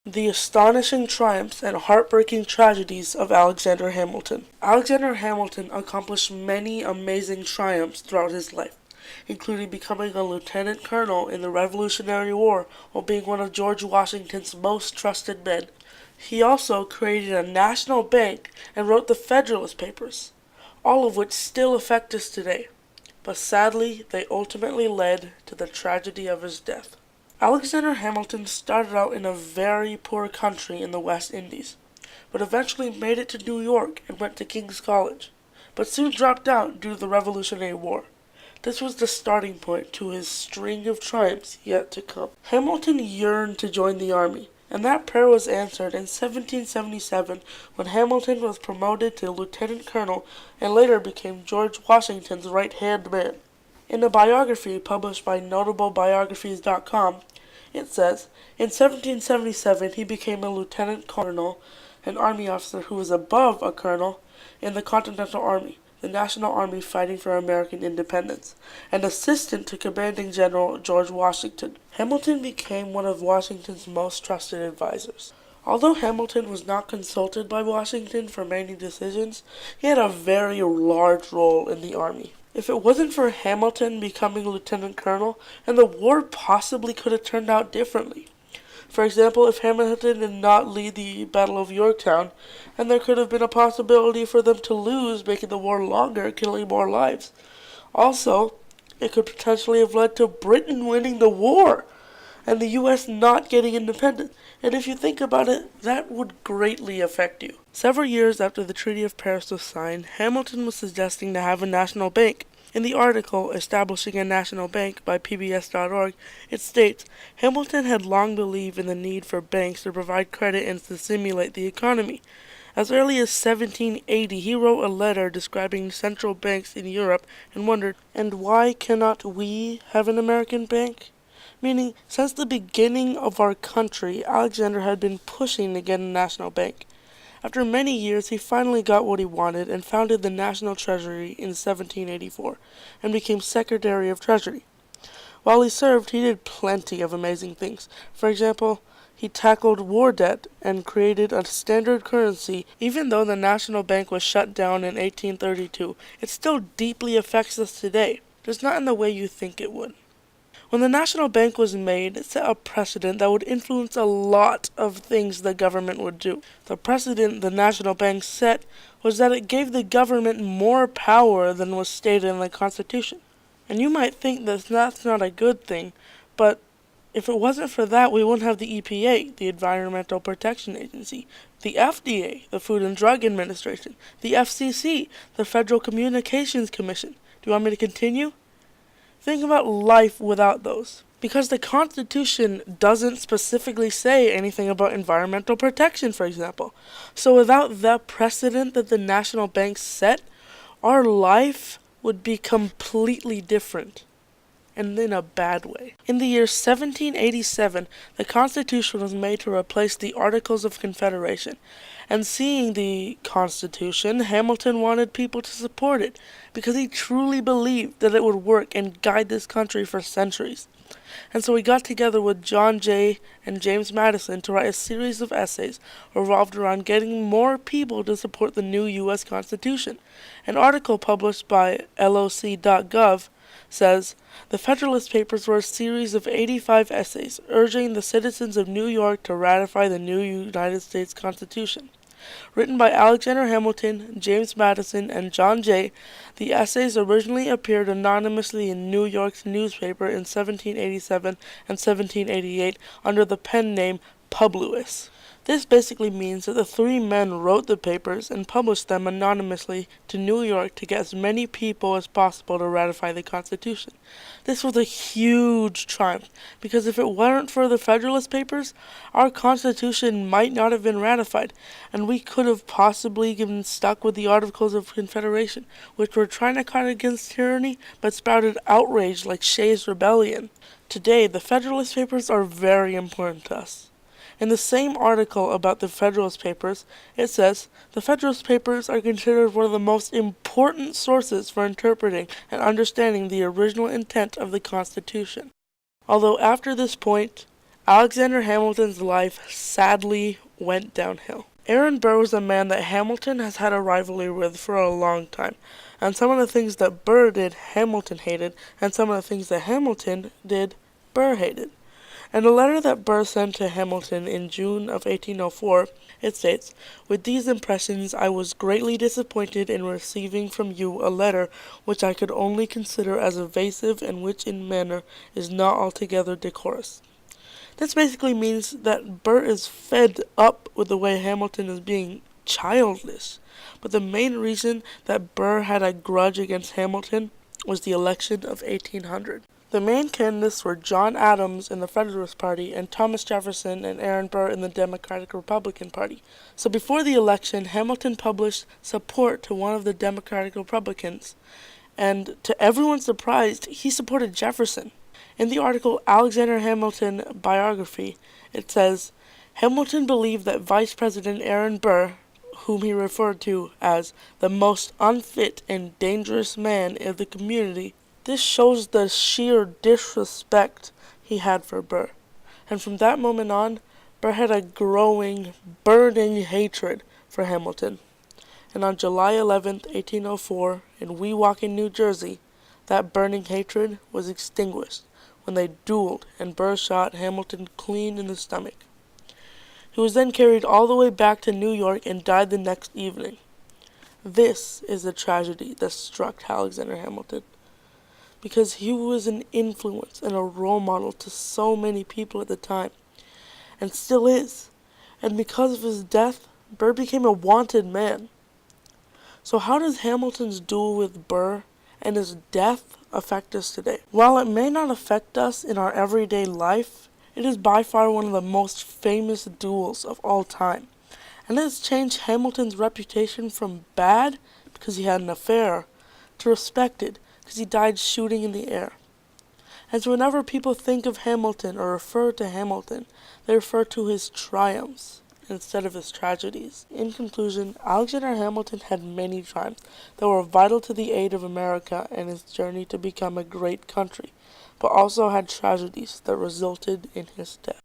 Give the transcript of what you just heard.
The Astonishing Triumphs and Heartbreaking Tragedies of Alexander Hamilton. Alexander Hamilton accomplished many amazing triumphs throughout his life, including becoming a lieutenant colonel in the Revolutionary War while being one of George Washington's most trusted men. He also created a national bank and wrote the Federalist Papers, all of which still affect us today. But sadly, they ultimately led to the tragedy of his death. Alexander Hamilton started out in a very poor country in the West Indies, but eventually made it to New York and went to King's College, but soon dropped out due to the Revolutionary War. This was the starting point to his string of triumphs yet to come. Hamilton yearned to join the army, and that prayer was answered in 1777 when Hamilton was promoted to lieutenant colonel and later became George Washington's right-hand man. In a biography published by NotableBiographies.com, it says, in 1777 he became a lieutenant colonel, an army officer who was above a colonel, in the Continental Army, the national army fighting for American independence, and assistant to commanding General George Washington. Hamilton became one of Washington's most trusted advisors. Although Hamilton was not consulted by Washington for many decisions, he had a very large role in the army. If it wasn't for Hamilton becoming lieutenant colonel, then the war possibly could have turned out differently. For example, if Hamilton did not lead the Battle of Yorktown, and there could have been a possibility for them to lose, making the war longer, killing more lives. Also, it could potentially have led to Britain winning the war, and the U.S. not getting independence. And if you think about it, that would greatly affect you. Several years after the Treaty of Paris was signed, Hamilton was suggesting to have a national bank. In the article, Establishing a National Bank by PBS.org, it states, Hamilton had long believed in the need for banks to provide credit and to stimulate the economy. As early as 1780, he wrote a letter describing central banks in Europe and wondered, and why cannot we have an American bank? Meaning, since the beginning of our country, Alexander had been pushing to get a national bank. After many years, he finally got what he wanted and founded the National Treasury in 1784 and became Secretary of Treasury. While he served, he did plenty of amazing things. For example, he tackled war debt and created a standard currency. Even though the National Bank was shut down in 1832, it still deeply affects us today, just not in the way you think it would. When the National Bank was made, it set a precedent that would influence a lot of things the government would do. The precedent the National Bank set was that it gave the government more power than was stated in the Constitution. And you might think that that's not a good thing, but if it wasn't for that, we wouldn't have the EPA, the Environmental Protection Agency, the FDA, the Food and Drug Administration, the FCC, the Federal Communications Commission. Do you want me to continue? Think about life without those. Because the Constitution doesn't specifically say anything about environmental protection, for example. So without that precedent that the National Bank set, our life would be completely different. And in a bad way. In the year 1787, the Constitution was made to replace the Articles of Confederation. And seeing the Constitution, Hamilton wanted people to support it because he truly believed that it would work and guide this country for centuries. And so he got together with John Jay and James Madison to write a series of essays revolved around getting more people to support the new U.S. Constitution. An article published by LOC.gov says, the Federalist Papers were a series of 85 essays urging the citizens of New York to ratify the new United States Constitution. Written by Alexander Hamilton, James Madison, and John Jay, the essays originally appeared anonymously in New York's newspaper in 1787 and 1788 under the pen name Publius. This basically means that the three men wrote the papers and published them anonymously to New York to get as many people as possible to ratify the Constitution. This was a huge triumph, because if it weren't for the Federalist Papers, our Constitution might not have been ratified, and we could have possibly been stuck with the Articles of Confederation, which were trying to cut against tyranny, but sprouted outrage like Shays' Rebellion. Today, the Federalist Papers are very important to us. In the same article about the Federalist Papers, it says, the Federalist Papers are considered one of the most important sources for interpreting and understanding the original intent of the Constitution. Although after this point, Alexander Hamilton's life sadly went downhill. Aaron Burr was a man that Hamilton has had a rivalry with for a long time, and some of the things that Burr did, Hamilton hated, and some of the things that Hamilton did, Burr hated. In a letter that Burr sent to Hamilton in June of 1804, it states, "With these impressions I was greatly disappointed in receiving from you a letter which I could only consider as evasive and which in manner is not altogether decorous." This basically means that Burr is fed up with the way Hamilton is being childish. But the main reason that Burr had a grudge against Hamilton was the election of 1800. The main candidates were John Adams in the Federalist Party and Thomas Jefferson and Aaron Burr in the Democratic Republican Party. So before the election, Hamilton published support to one of the Democratic Republicans, and to everyone's surprise, he supported Jefferson. In the article Alexander Hamilton Biography, it says, Hamilton believed that Vice President Aaron Burr, whom he referred to as the most unfit and dangerous man in the community. This shows the sheer disrespect he had for Burr. And from that moment on, Burr had a growing, burning hatred for Hamilton. And on July 11th, 1804, in Weehawken, New Jersey, that burning hatred was extinguished when they dueled and Burr shot Hamilton clean in the stomach. He was then carried all the way back to New York and died the next evening. This is the tragedy that struck Alexander Hamilton, because he was an influence and a role model to so many people at the time, and still is. And because of his death, Burr became a wanted man. So how does Hamilton's duel with Burr and his death affect us today? While it may not affect us in our everyday life, it is by far one of the most famous duels of all time. And it has changed Hamilton's reputation from bad, because he had an affair, to respected, because he died shooting in the air. And so whenever people think of Hamilton or refer to Hamilton, they refer to his triumphs instead of his tragedies. In conclusion, Alexander Hamilton had many triumphs that were vital to the aid of America and his journey to become a great country, but also had tragedies that resulted in his death.